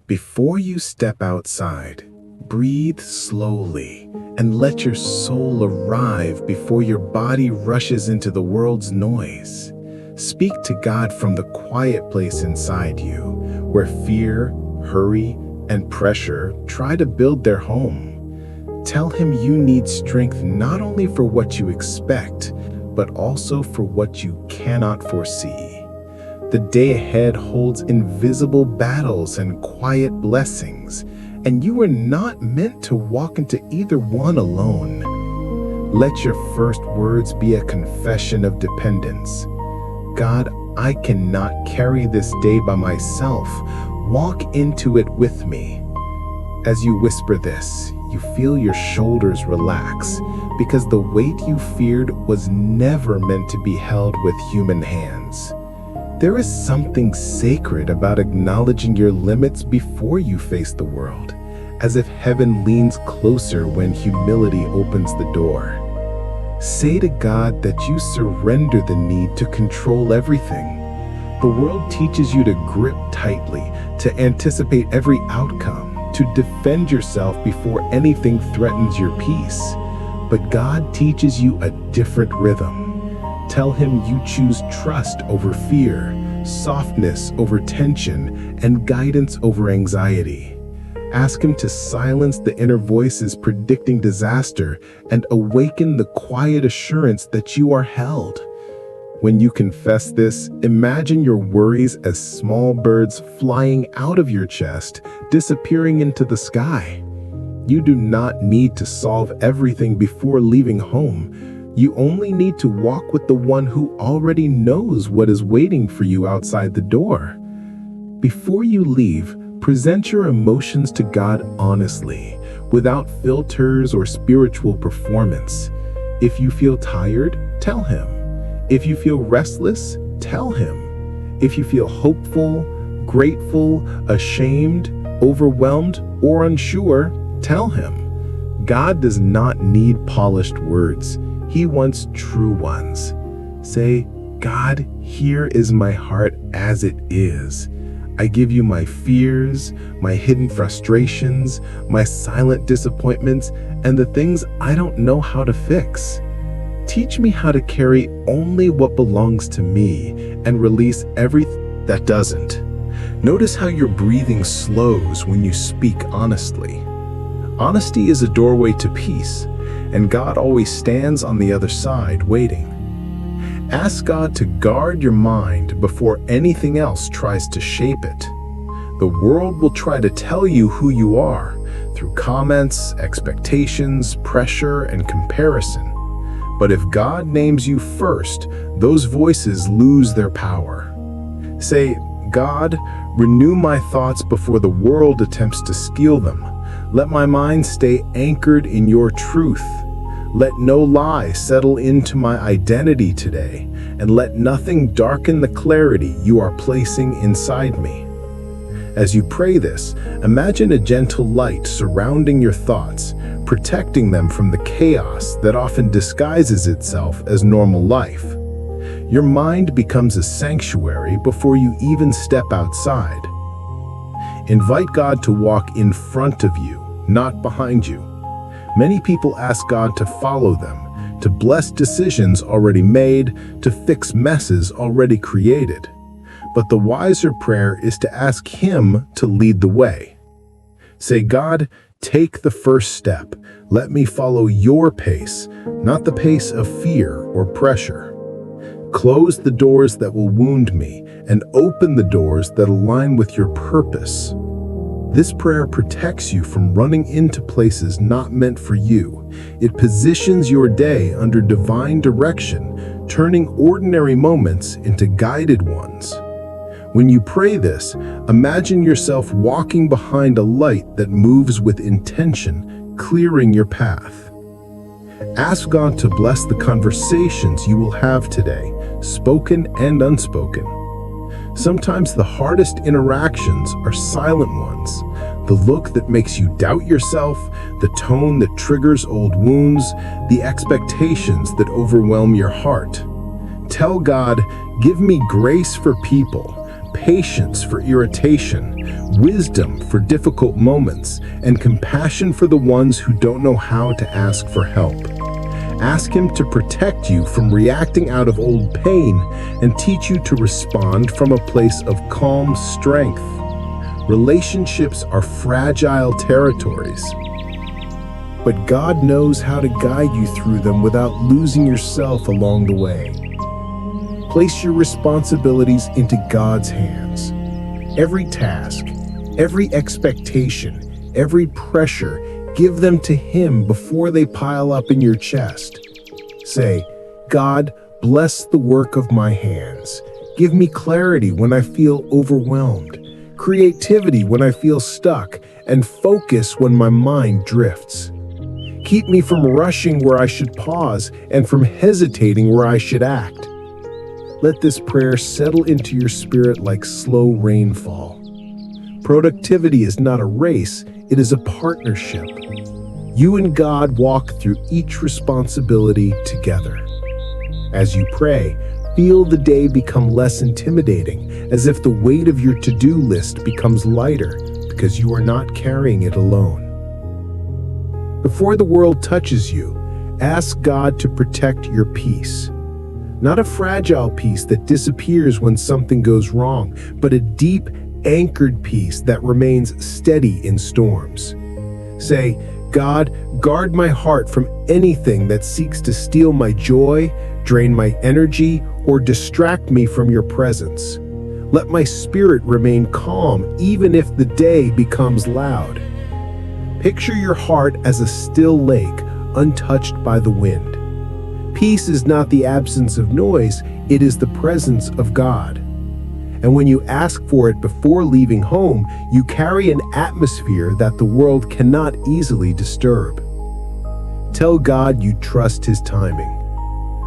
Before you step outside, breathe slowly and let your soul arrive before your body rushes into the world's noise. Speak to God from the quiet place inside you, where fear, hurry, and pressure try to build their home. Tell Him you need strength not only for what you expect, but also for what you cannot foresee. The day ahead holds invisible battles and quiet blessings, and you are not meant to walk into either one alone. Let your first words be a confession of dependence. God, I cannot carry this day by myself. Walk into it with me. As you whisper this, you feel your shoulders relax, because the weight you feared was never meant to be held with human hands. There is something sacred about acknowledging your limits before you face the world, as if heaven leans closer when humility opens the door. Say to God that you surrender the need to control everything. The world teaches you to grip tightly, to anticipate every outcome, to defend yourself before anything threatens your peace. But God teaches you a different rhythm. Tell Him you choose trust over fear, softness over tension, and guidance over anxiety. Ask Him to silence the inner voices predicting disaster and awaken the quiet assurance that you are held. When you confess this, imagine your worries as small birds flying out of your chest, disappearing into the sky. You do not need to solve everything before leaving home. You only need to walk with the one who already knows what is waiting for you outside the door. Before you leave, present your emotions to God honestly, without filters or spiritual performance. If you feel tired, tell Him. If you feel restless, tell Him. If you feel hopeful, grateful, ashamed, overwhelmed, or unsure, tell Him. God does not need polished words. He wants true ones. Say, God, here is my heart as it is. I give you my fears, my hidden frustrations, my silent disappointments, and the things I don't know how to fix. Teach me how to carry only what belongs to me and release everything that doesn't. Notice how your breathing slows when you speak honestly. Honesty is a doorway to peace, and God always stands on the other side waiting. Ask God to guard your mind before anything else tries to shape it. The world will try to tell you who you are through comments, expectations, pressure, and comparison. But if God names you first, those voices lose their power. Say, God, renew my thoughts before the world attempts to steal them. Let my mind stay anchored in your truth. Let no lie settle into my identity today, and let nothing darken the clarity you are placing inside me. As you pray this, imagine a gentle light surrounding your thoughts, protecting them from the chaos that often disguises itself as normal life. Your mind becomes a sanctuary before you even step outside. Invite God to walk in front of you, not behind you. Many people ask God to follow them, to bless decisions already made, to fix messes already created. But the wiser prayer is to ask Him to lead the way. Say, God, take the first step. Let me follow your pace, not the pace of fear or pressure. Close the doors that will wound me and open the doors that align with your purpose. This prayer protects you from running into places not meant for you. It positions your day under divine direction, turning ordinary moments into guided ones. When you pray this, imagine yourself walking behind a light that moves with intention, clearing your path. Ask God to bless the conversations you will have today, spoken and unspoken. Sometimes the hardest interactions are silent ones. The look that makes you doubt yourself, the tone that triggers old wounds, the expectations that overwhelm your heart. Tell God, give me grace for people, patience for irritation, wisdom for difficult moments, and compassion for the ones who don't know how to ask for help. Ask Him to protect you from reacting out of old pain and teach you to respond from a place of calm strength. Relationships are fragile territories, but God knows how to guide you through them without losing yourself along the way. Place your responsibilities into God's hands. Every task, every expectation, every pressure, give them to Him before they pile up in your chest. Say, God, bless the work of my hands. Give me clarity when I feel overwhelmed, creativity when I feel stuck, and focus when my mind drifts. Keep me from rushing where I should pause and from hesitating where I should act. Let this prayer settle into your spirit like slow rainfall. Productivity is not a race, it is a partnership. You and God walk through each responsibility together. As you pray, feel the day become less intimidating, as if the weight of your to-do list becomes lighter because you are not carrying it alone. Before the world touches you, ask God to protect your peace. Not a fragile peace that disappears when something goes wrong, but a deep, anchored peace that remains steady in storms. Say, God, guard my heart from anything that seeks to steal my joy, drain my energy, or distract me from your presence. Let my spirit remain calm even if the day becomes loud. Picture your heart as a still lake, untouched by the wind. Peace is not the absence of noise, it is the presence of God. And when you ask for it before leaving home, you carry an atmosphere that the world cannot easily disturb. Tell God you trust His timing.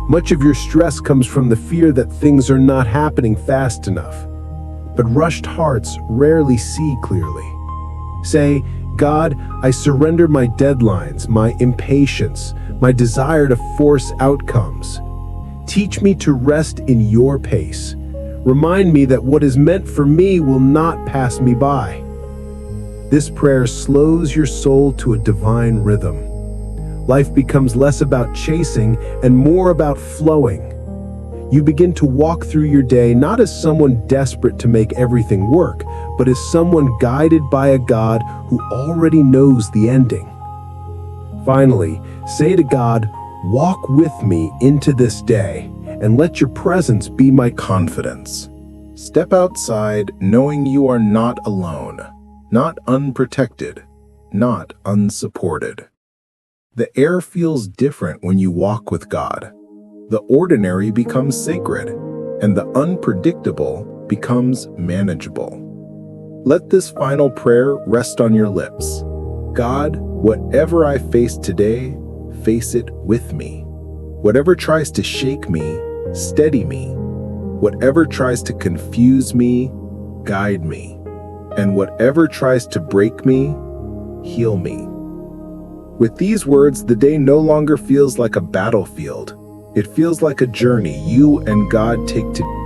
Much of your stress comes from the fear that things are not happening fast enough. But rushed hearts rarely see clearly. Say, God, I surrender my deadlines, my impatience, my desire to force outcomes. Teach me to rest in your pace. Remind me that what is meant for me will not pass me by. This prayer slows your soul to a divine rhythm. Life becomes less about chasing and more about flowing. You begin to walk through your day not as someone desperate to make everything work, but as someone guided by a God who already knows the ending. Finally, say to God, walk with me into this day, and let your presence be my confidence. Step outside knowing you are not alone, not unprotected, not unsupported. The air feels different when you walk with God. The ordinary becomes sacred, and the unpredictable becomes manageable. Let this final prayer rest on your lips. God, whatever I face today, face it with me. Whatever tries to shake me, steady me. Whatever tries to confuse me, guide me. And whatever tries to break me, heal me. With these words, the day no longer feels like a battlefield. It feels like a journey you and God take together.